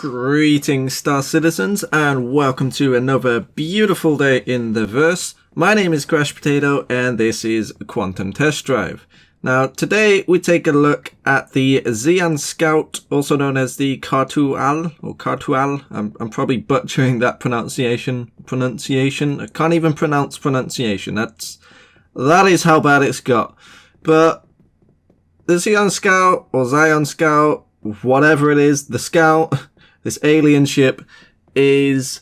Greetings, Star Citizens, and welcome to another beautiful day in the verse. My name is Crash Potato, and this is Quantum Test Drive. Now, today we take a look at the Xi'An Scout, also known as the Khartu-Al, or Khartu-Al. I'm probably butchering that pronunciation. I can't even pronounce pronunciation. That is how bad it's got. But the Xi'An Scout, or Xi'An Scout, whatever it is, the Scout, this alien ship, is,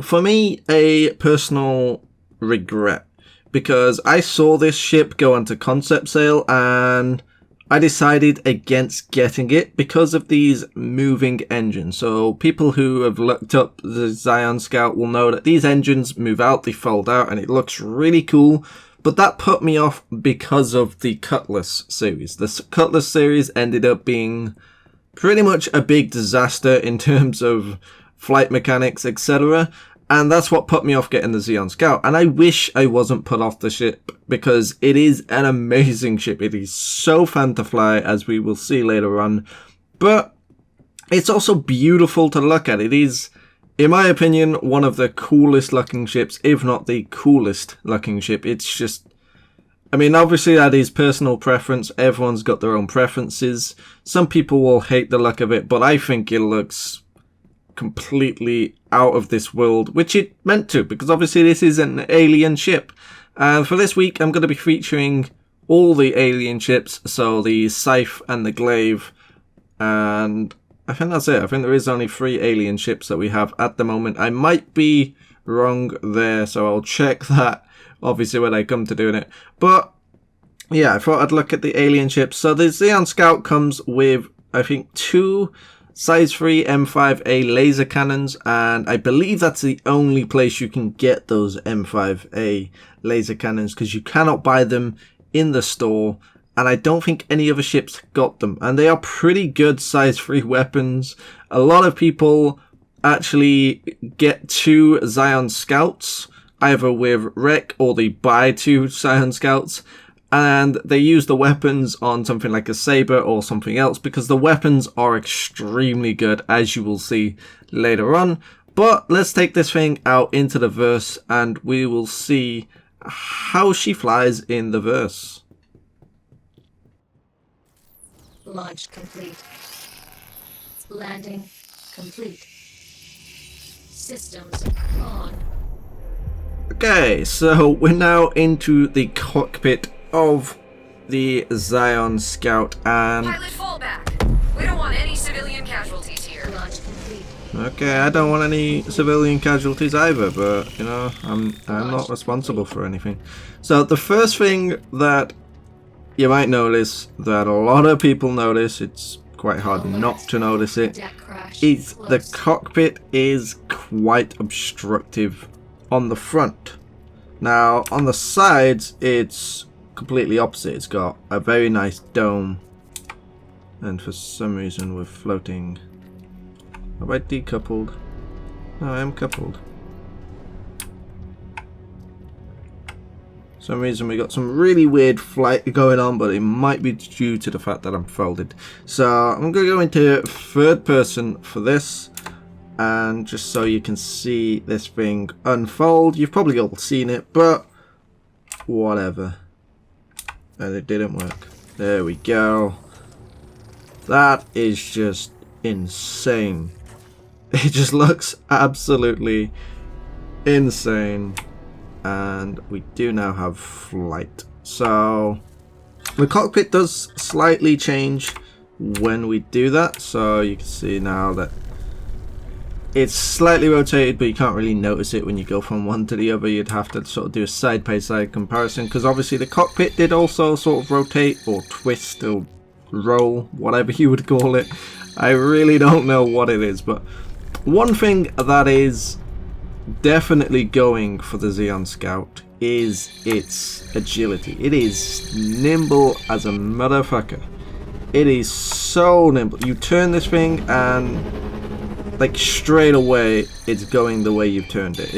for me, a personal regret. Because I saw this ship go onto concept sale and I decided against getting it because of these moving engines. So people who have looked up the Xi'An Scout will know that these engines move out, they fold out, and it looks really cool. But that put me off because of the Cutlass series. The Cutlass series ended up being pretty much a big disaster in terms of flight mechanics, etc. And that's what put me off getting the Xi'An Scout. And I wish I wasn't put off the ship, because it is an amazing ship. It is so fun to fly, as we will see later on. But it's also beautiful to look at. It is, in my opinion, one of the coolest looking ships, if not the coolest looking ship. It's just, I mean, obviously that is personal preference. Everyone's got their own preferences. Some people will hate the look of it, but I think it looks completely out of this world, which it meant to, because obviously this is an alien ship. And for this week, I'm going to be featuring all the alien ships, so the Scythe and the Glaive, and I think that's it. I think there is only 3 alien ships that we have at the moment. I might be wrong there, so I'll check that, obviously, when I come to doing it. But yeah, I thought I'd look at the alien ships. So the Xi'An Scout comes with, I think, 2 size 3 M5A laser cannons, and I believe that's the only place you can get those M5A laser cannons, because you cannot buy them in the store, and I don't think any other ships got them. And they are pretty good size 3 weapons. A lot of people actually get 2 Xi'An Scouts, either with Wreck or they buy 2 Xi'An Scouts, and they use the weapons on something like a saber or something else, because the weapons are extremely good, as you will see later on. But let's take this thing out into the verse and we will see how she flies in the verse. Launch complete. Landing complete. Systems on. Okay, so we're now into the cockpit of the Xi'An Scout, and pilot fallback. We don't want any civilian casualties here. Launch complete. okay, I don't want any civilian casualties either, but you know, I'm not responsible for anything. So the first thing that you might notice, that a lot of people notice, it's quite hard not to notice it, is the cockpit is quite obstructive on the front. Now on the sides it's completely opposite. It's got a very nice dome, and for some reason we're floating. Have I decoupled? No, I am coupled. For some reason we got some really weird flight going on, but it might be due to the fact that I'm folded. So I'm going to go into third person for this, and just so you can see this thing unfold. You've probably all seen it, but whatever. And it didn't work. There we go. That is just insane. It just looks absolutely insane. And we do now have flight. So the cockpit does slightly change when we do that. So you can see now that it's slightly rotated, but you can't really notice it when you go from one to the other. You'd have to sort of do a side-by-side comparison, because obviously the cockpit did also sort of rotate or twist or roll, whatever you would call it. I really don't know what it is, but one thing that is definitely going for the Xi'An Scout is its agility. It is nimble as a motherfucker. It is so nimble. You turn this thing and like straight away it's going the way you've turned it.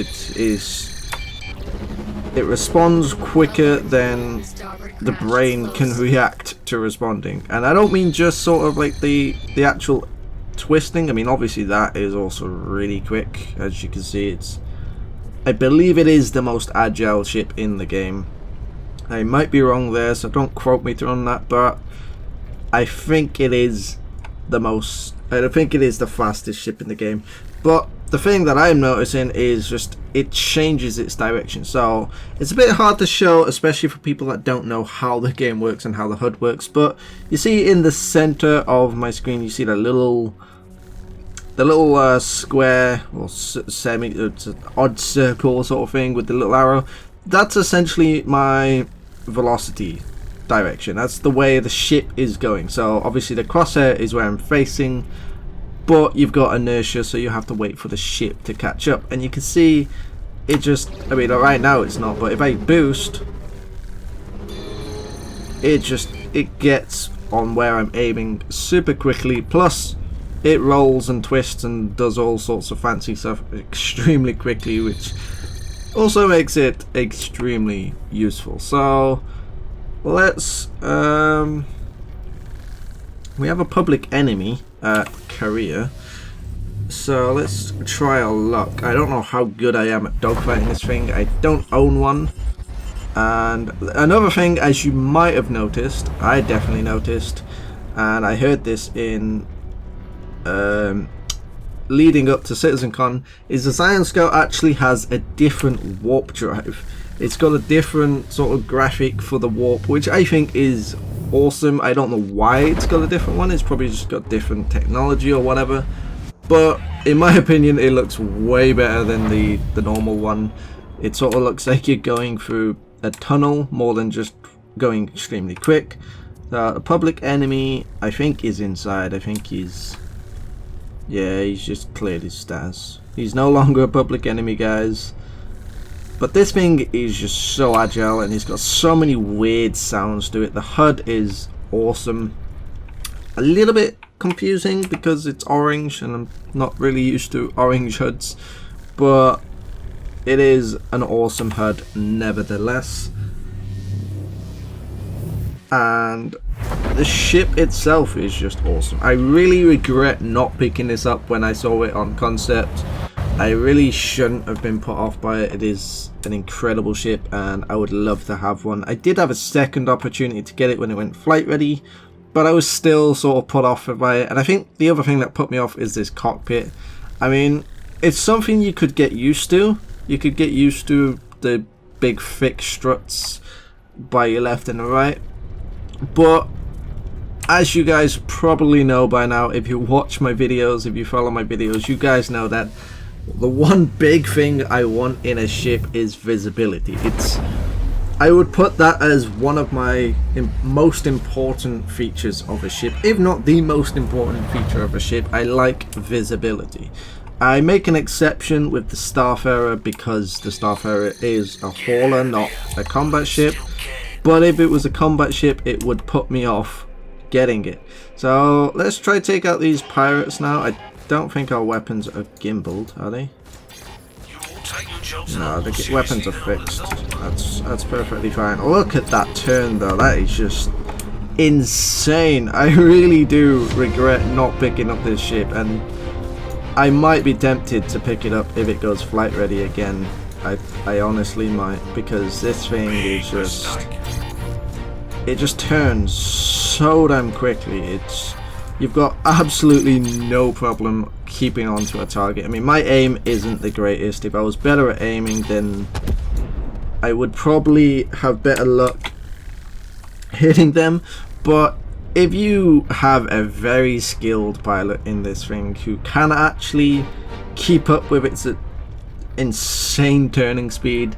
It responds quicker than the brain can react to responding. And I don't mean just sort of like the actual twisting. I mean, obviously that is also really quick. As you can see, I believe it is the most agile ship in the game. I might be wrong there, so don't quote me on that, but I think it is the most, I think it is the fastest ship in the game. But the thing that I'm noticing is just it changes its direction, so it's a bit hard to show, especially for people that don't know how the game works and how the HUD works. But you see in the center of my screen, you see the little square or semi, it's an odd circle sort of thing with the little arrow. That's essentially my velocity direction. That's the way the ship is going. So obviously the crosshair is where I'm facing, but you've got inertia, so you have to wait for the ship to catch up. And you can see it just, I mean, right now it's not, but if I boost, it gets on where I'm aiming super quickly. Plus it rolls and twists and does all sorts of fancy stuff extremely quickly, which also makes it extremely useful. So let's we have a public enemy at Korea, so let's try our luck. I don't know how good I am at dogfighting this thing. I don't own one. And another thing, as you might have noticed, I definitely noticed, and I heard this in leading up to CitizenCon, is the Xi'An Scout actually has a different warp drive. It's got a different sort of graphic for the warp, which I think is awesome. I don't know why it's got a different one. It's probably just got different technology or whatever, but in my opinion it looks way better than the normal one. It sort of looks like you're going through a tunnel more than just going extremely quick. The public enemy, I think, is inside. I think he's just cleared his status. He's no longer a public enemy, guys. But this thing is just so agile, and it's got so many weird sounds to it. The HUD is awesome. A little bit confusing because it's orange, and I'm not really used to orange HUDs. But it is an awesome HUD nevertheless. And the ship itself is just awesome. I really regret not picking this up when I saw it on concept. I really shouldn't have been put off by it. It is an incredible ship, and I would love to have one. I did have a second opportunity to get it when it went flight ready, but I was still sort of put off by it. And I think the other thing that put me off is this cockpit. I mean, it's something you could get used to. You could get used to the big thick struts by your left and the right, but as you guys probably know by now, if you watch my videos, if you follow my videos, you guys know that the one big thing I want in a ship is visibility. I would put that as one of my most important features of a ship, if not the most important feature of a ship. I like visibility. I make an exception with the Starfarer because the Starfarer is a hauler, not a combat ship. But if it was a combat ship, it would put me off getting it. So let's try to take out these pirates now. I don't think our weapons are gimbaled, are they? No, the weapons are fixed. That's perfectly fine. Look at that turn though. That is just insane. I really do regret not picking up this ship, and I might be tempted to pick it up if it goes flight ready again. I honestly might, because this thing is it just turns so damn quickly. You've got absolutely no problem keeping on to a target. I mean, my aim isn't the greatest. If I was better at aiming, then I would probably have better luck hitting them. But if you have a very skilled pilot in this thing who can actually keep up with its insane turning speed,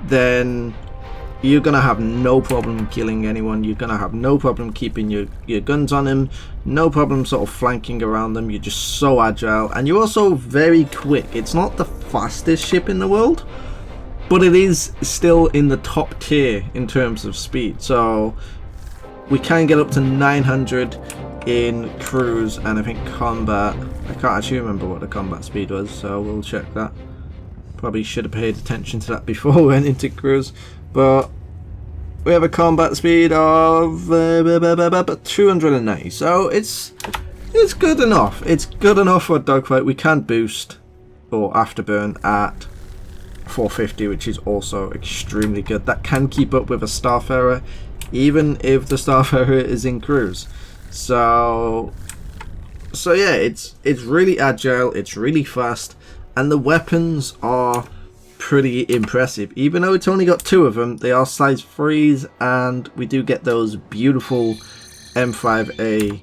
then you're gonna have no problem killing anyone. You're gonna have no problem keeping your guns on him, no problem sort of flanking around them. You're just so agile, and you're also very quick. It's not the fastest ship in the world, but it is still in the top tier in terms of speed. So we can get up to 900 in cruise, and I think combat, I can't actually remember what the combat speed was, so we'll check that. Probably should have paid attention to that before we went into cruise. But we have a combat speed of 290, so it's it's good enough. It's good enough for a dogfight. We can boost or afterburn at 450, which is also extremely good. That can keep up with a Starfarer, even if the Starfarer is in cruise. So yeah, it's really agile, it's really fast, and the weapons are pretty impressive. Even though it's only got 2 of them, they are size 3s, and we do get those beautiful M5A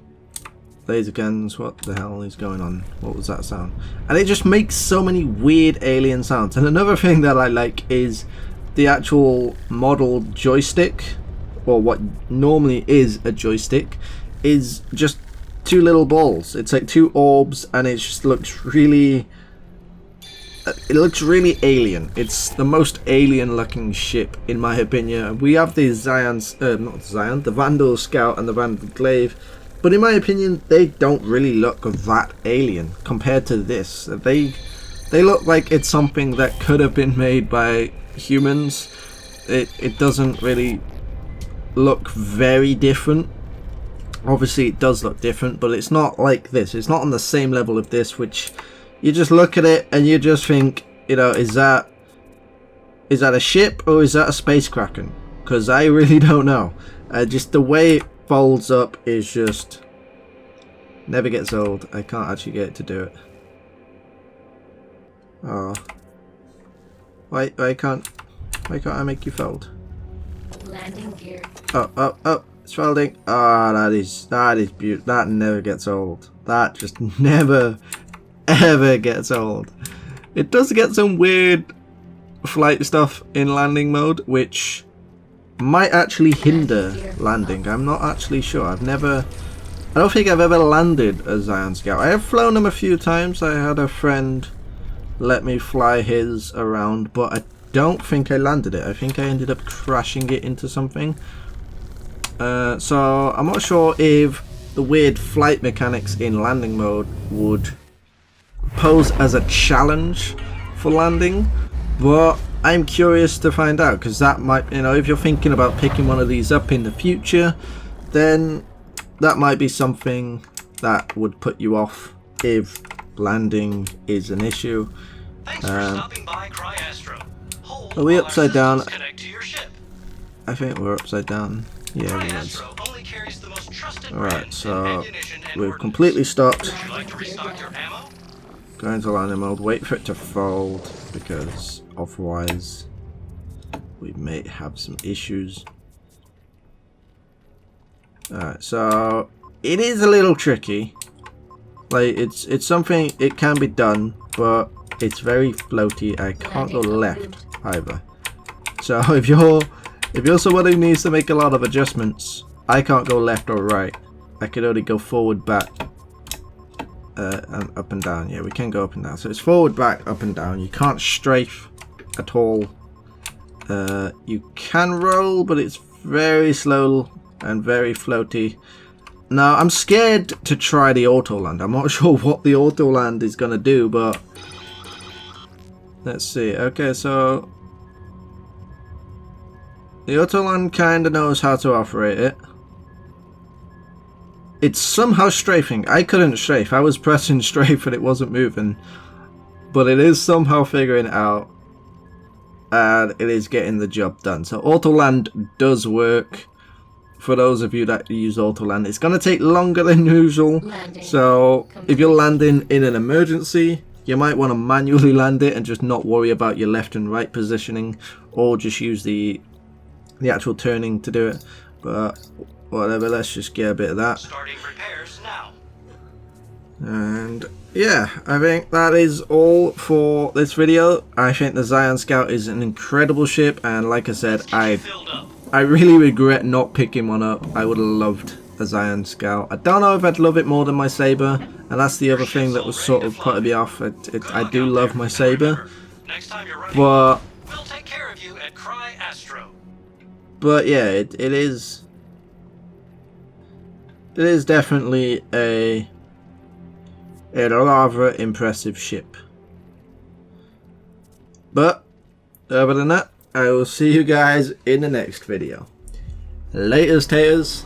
laser guns. What the hell is going on? What was that sound? And it just makes so many weird alien sounds. And another thing that I like is the actual model joystick, or what normally is a joystick, is just 2 little balls. It's like 2 orbs, and it just looks really... It looks really alien. It's the most alien looking ship in my opinion. We have the the Vandal Scout and the Vandal Glaive, but in my opinion they don't really look that alien compared to this. They look like it's something that could have been made by humans. It doesn't really look very different. Obviously it does look different, but it's not like this. It's not on the same level of this, which you just look at it and you just think, you know, is that a ship or is that a space kraken? Because I really don't know. Just the way it folds up is just never gets old. I can't actually get it to do it. Oh, why can't I make you fold? Landing gear. Oh, it's folding. Ah, that is beautiful. That never gets old. That just never ever gets old. It does get some weird flight stuff in landing mode, which might actually hinder landing. I'm not actually sure. I don't think I've ever landed a Xi'An Scout. I have flown them a few times. I had a friend let me fly his around, but I don't think I landed it. I think I ended up crashing it into something. So I'm not sure if the weird flight mechanics in landing mode would pose as a challenge for landing, but I'm curious to find out, because that might, you know, if you're thinking about picking one of these up in the future, then that might be something that would put you off if landing is an issue. Thanks for stopping by Cry-Astro. Hold Are we while our upside down? systems connect to your ship. I think we're upside down. Yeah, we is. Cry-Astro only carries the most trusted Alright, brands in so ammunition and we've ordnance. completely stopped. Would you like to restock your ammo? Go into landing mode, wait for it to fold, because otherwise we may have some issues. Alright, so it is a little tricky. Like, it's something, it can be done, but it's very floaty. I can't go left either. So if you're someone who needs to make a lot of adjustments, I can't go left or right. I can only go forward, back, and up and down. Yeah, we can go up and down. So it's forward, back, up and down. You can't strafe at all. You can roll, but it's very slow and very floaty. Now, I'm scared to try the auto land. I'm not sure what the auto land is going to do, but let's see. Okay, so the auto land kind of knows how to operate it. It's somehow strafing. I couldn't strafe. I was pressing strafe and it wasn't moving. But it is somehow figuring it out. And it is getting the job done. So auto land does work. For those of you that use auto land, it's going to take longer than usual. So if you're landing in an emergency, you might want to manually land it and just not worry about your left and right positioning, or just use the actual turning to do it. But whatever, let's just get a bit of that. Starting repairs now. And yeah, I think that is all for this video. I think the Xi'An Scout is an incredible ship, and like I said, Filled up. I really regret not picking one up. I would have loved a Xi'An Scout. I don't know if I'd love it more than my Saber, and that's the other thing that was sort of putting me off. I do love my Saber, Next time you're running, but we'll take care of you at Cry-Astro. yeah, it is definitely a rather impressive ship. But other than that, I will see you guys in the next video. Laters, taters.